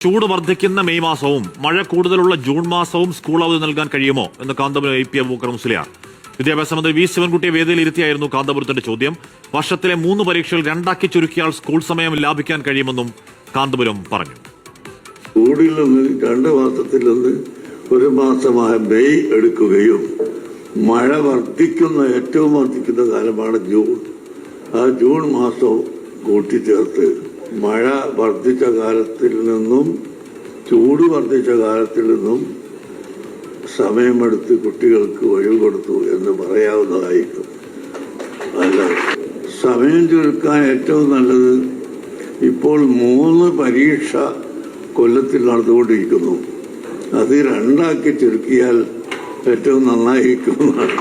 ചൂട് വർദ്ധിക്കുന്ന മെയ് മാസവും മഴ കൂടുതലുള്ള ജൂൺ മാസവും സ്കൂൾ അവധി നൽകാൻ കഴിയുമോ എന്ന് കാന്തപുരം AP അബൂബക്കർ മുസ്ലിയാർ വിദ്യാഭ്യാസ മന്ത്രി വി ശിവൻകുട്ടിയെ വേദിയിൽ ഇരുത്തിയായിരുന്നു കാന്തപുരത്തിന്റെ ചോദ്യം. വർഷത്തിലെ 3 പരീക്ഷകൾ 2 ചുരുക്കിയാൽ സ്കൂൾ സമയം ലാഭിക്കാൻ കഴിയുമെന്നും കാന്തപുരം പറഞ്ഞു. ചൂടിൽ നിന്ന് 2 മാസത്തിൽ നിന്ന് 1 മാസമായ മെയ് എടുക്കുകയും മഴ ഏറ്റവും വർദ്ധിക്കുന്ന കാലമാണ് ജൂൺ. ആ ജൂൺ മാസവും കൂട്ടിച്ചേർത്ത് മഴ വർദ്ധിച്ച കാലത്തിൽ നിന്നും ചൂട് വർദ്ധിച്ച കാലത്തിൽ നിന്നും സമയമെടുത്ത് കുട്ടികൾക്ക് ഒഴിവ് കൊടുത്തു എന്ന് പറയാവുന്നതായിരിക്കും. അല്ല, സമയം ചുരുക്കാൻ ഏറ്റവും നല്ലത് ഇപ്പോൾ 3 പരീക്ഷ കൊല്ലത്തിൽ നടന്നുകൊണ്ടിരിക്കുന്നു. അത് 2 ചുരുക്കിയാൽ ഏറ്റവും നന്നായിരിക്കുന്നതാണ്.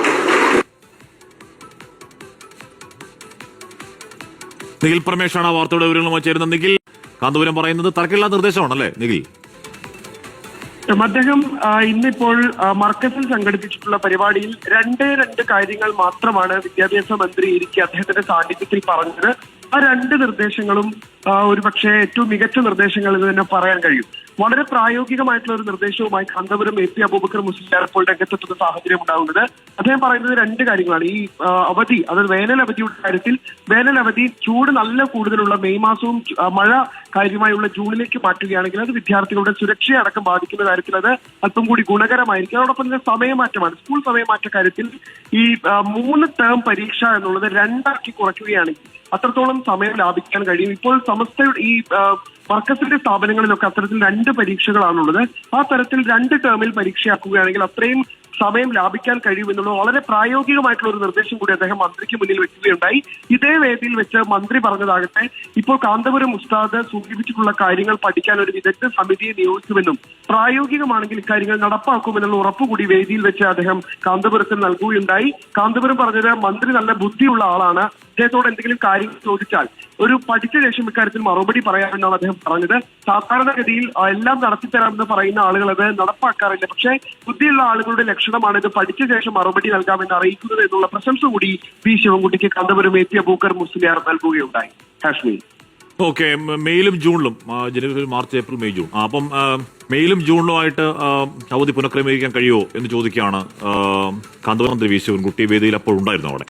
നിഖിൽ പരമേഷാണ് വാർത്തയുടെ വിവരങ്ങളുമായി ചേരുന്നത്. നിഖിൽ, കാന്തപുരം പറയുന്നത് തർക്കമില്ലാത്ത നിർദ്ദേശമാണല്ലേ നിഖിൽ? അദ്ദേഹം ഇന്നിപ്പോൾ മർക്കസിൽ സംഘടിപ്പിച്ചിട്ടുള്ള പരിപാടിയിൽ 2 കാര്യങ്ങൾ മാത്രമാണ് വിദ്യാഭ്യാസ മന്ത്രി ഇരിക്കെ അദ്ദേഹത്തിന്റെ സാന്നിധ്യത്തിൽ പറഞ്ഞത്. ആ 2 നിർദ്ദേശങ്ങളും ഒരുപക്ഷെ ഏറ്റവും മികച്ച നിർദ്ദേശങ്ങൾ എന്ന് തന്നെ പറയാൻ കഴിയും. വളരെ പ്രായോഗികമായിട്ടുള്ള ഒരു നിർദ്ദേശവുമായി കാന്തപുരം AP അബൂബക്കർ മുസ്ലിയാർ ഇപ്പോൾ രംഗത്തെത്തുന്ന സാഹചര്യം ഉണ്ടാകുന്നത്. അദ്ദേഹം പറയുന്നത് 2 കാര്യങ്ങളാണ്. ഈ അവധി, അതായത് വേനൽ അവധിയുടെ കാര്യത്തിൽ വേനൽ അവധി ചൂട് നല്ല കൂടുതലുള്ള മെയ് മാസവും മഴ കാര്യമായുള്ള ജൂണിലേക്ക് മാറ്റുകയാണെങ്കിൽ അത് വിദ്യാർത്ഥികളുടെ സുരക്ഷയെ അടക്കം ബാധിക്കുന്ന കാര്യത്തിൽ അത് അല്പം കൂടി ഗുണകരമായിരിക്കും. അതോടൊപ്പം തന്നെ സമയമാറ്റമാണ്. സ്കൂൾ സമയമാറ്റ കാര്യത്തിൽ ഈ 3 ടേം പരീക്ഷ എന്നുള്ളത് 2 കുറയ്ക്കുകയാണെങ്കിൽ അത്രത്തോളം സമയം ലാഭിക്കാൻ കഴിയും. ഇപ്പോൾ സമസ്തയുടെ ഈ മർക്കസിന്റെ സ്ഥാപനങ്ങളിലൊക്കെ അത്തരത്തിൽ 2 പരീക്ഷകളാണുള്ളത്. ആ തരത്തിൽ 2 ടേമിൽ പരീക്ഷയാക്കുകയാണെങ്കിൽ അത്രയും സമയം ലാഭിക്കാൻ കഴിയുമെന്നുള്ള വളരെ പ്രായോഗികമായിട്ടുള്ള ഒരു നിർദ്ദേശം കൂടി അദ്ദേഹം മന്ത്രിക്ക് മുന്നിൽ വെക്കുകയുണ്ടായി. ഇതേ വേദിയിൽ വെച്ച് മന്ത്രി പറഞ്ഞതാകട്ടെ, ഇപ്പോൾ കാന്തപുരം ഉസ്താദ് സൂചിപ്പിച്ചിട്ടുള്ള കാര്യങ്ങൾ പഠിക്കാൻ ഒരു വിദഗ്ധ സമിതിയെ നിയോഗിക്കുമെന്നും പ്രായോഗികമാണെങ്കിൽ ഇക്കാര്യങ്ങൾ നടപ്പാക്കുമെന്നുള്ള ഉറപ്പുകൂടി വേദിയിൽ വെച്ച് അദ്ദേഹം കാന്തപുരത്തിന് നൽകുകയുണ്ടായി. കാന്തപുരം പറഞ്ഞത് മന്ത്രി നല്ല ബുദ്ധിയുള്ള ആളാണ്, അദ്ദേഹത്തോട് എന്തെങ്കിലും കാര്യങ്ങൾ ചോദിച്ചാൽ ഒരു പഠിച്ച ശേഷം ഇക്കാര്യത്തിൽ മറുപടി പറയാമെന്നാണ് അദ്ദേഹം പറഞ്ഞത്. സാധാരണഗതിയിൽ എല്ലാം നടത്തിത്തരാമെന്ന് പറയുന്ന ആളുകൾ അത് നടപ്പാക്കാറില്ല. പക്ഷേ ബുദ്ധിയുള്ള ആളുകളുടെ ലക്ഷണമാണ് ഇത് പഠിച്ച ശേഷം മറുപടി നൽകാമെന്ന് അറിയിക്കുന്നത് എന്നുള്ള പ്രശംസ കൂടി വി ശിവൻകുട്ടിക്ക് കാന്തപുരം AP അബൂബക്കർ മുസ്ലിയാർ നൽകുകയുണ്ടായി. കാശ്മീർ ഓക്കെ, മെയിലും ജൂണിലും, January, March, April, May, June, അപ്പം മെയിലും ജൂണിലുമായിട്ട് അവധി പുനഃക്രമീകരിക്കാൻ കഴിയുമോ എന്ന് ചോദിക്കുകയാണ് കാന്തപുരം മന്ത്രി വി ശിവൻകുട്ടി. വേദിയിൽ അപ്പോൾ ഉണ്ടായിരുന്നു അവിടെ.